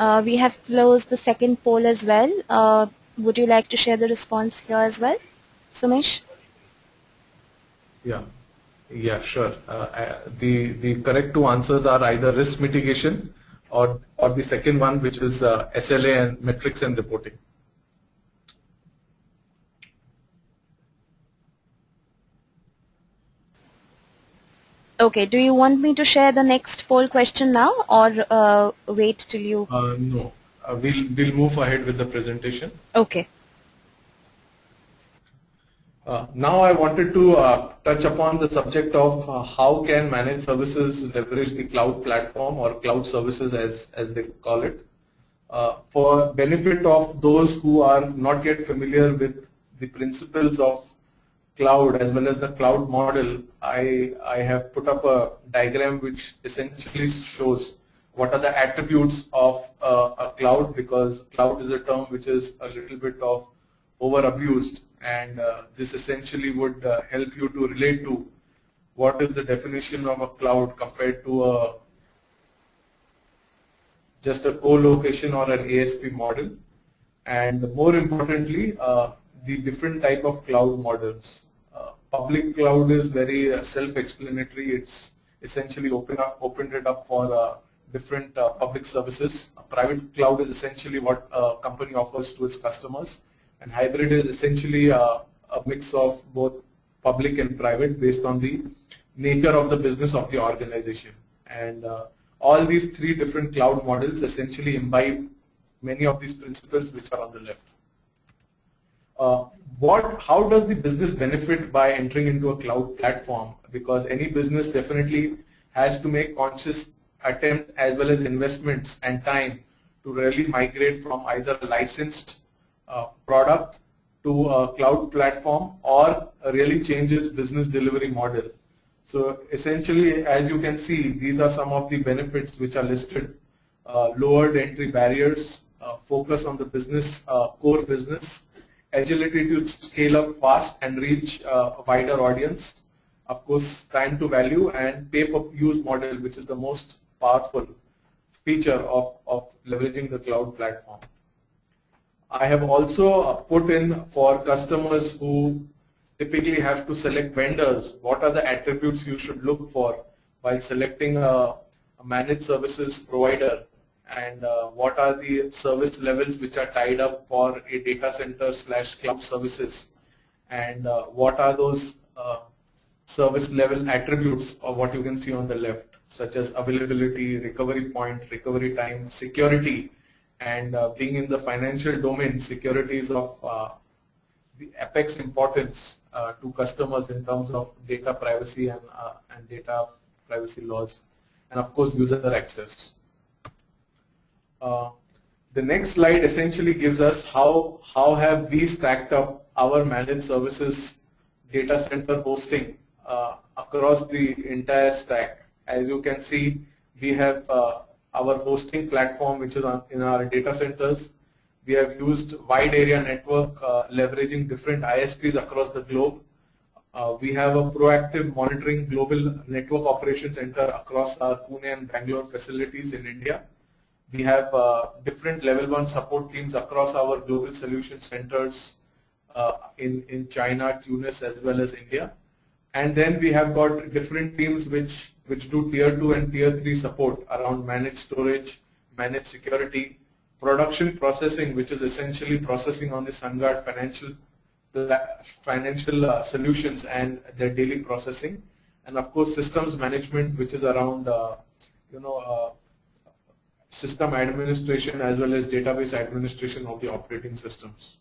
We have closed the second poll as well. Would you like to share the response here as well, Sumesh? Yeah, yeah, sure. The correct two answers are either risk mitigation or the second one, which is SLA and metrics and reporting. Okay, do you want me to share the next poll question now or wait till you... No, we'll move ahead with the presentation. Okay. Now I wanted to touch upon the subject of how can managed services leverage the cloud platform or cloud services as they call it. For benefit of those who are not yet familiar with the principles of cloud as well as the cloud model, I have put up a diagram which essentially shows what are the attributes of a cloud, because cloud is a term which is a little bit of over abused, and this essentially would help you to relate to what is the definition of a cloud compared to just a co-location or an ASP model, and more importantly, the different type of cloud models. Public cloud is very self-explanatory. It's essentially opened it up for different public services. Private cloud is essentially what a company offers to its customers, and hybrid is essentially a mix of both public and private based on the nature of the business of the organization. And all these three different cloud models essentially imbibe many of these principles which are on the left. How does the business benefit by entering into a cloud platform? Because any business definitely has to make conscious attempt as well as investments and time to really migrate from either a licensed product to a cloud platform or really change its business delivery model. So essentially, as you can see, these are some of the benefits which are listed. Lowered entry barriers, focus on the business, core business, agility to scale up fast and reach a wider audience, of course time to value, and pay-per-use model, which is the most powerful feature of leveraging the cloud platform. I have also put in for customers who typically have to select vendors, what are the attributes you should look for while selecting a managed services provider, and what are the service levels which are tied up for a data center / cloud services, and what are those service level attributes of what you can see on the left, such as availability, recovery point, recovery time, security, and being in the financial domain, security is of the apex importance to customers in terms of data privacy and data privacy laws, and of course user access. The next slide essentially gives us how have we stacked up our managed services data center hosting across the entire stack. As you can see, we have our hosting platform which is in our data centers. We have used wide area network leveraging different ISPs across the globe. We have a proactive monitoring global network operations center across our Pune and Bangalore facilities in India. We have different level 1 support teams across our global solution centers in China, Tunis, as well as India. And then we have got different teams which do tier 2 and tier 3 support around managed storage, managed security, production processing, which is essentially processing on the SunGuard financial solutions and their daily processing, and of course systems management, which is around system administration as well as database administration of the operating systems.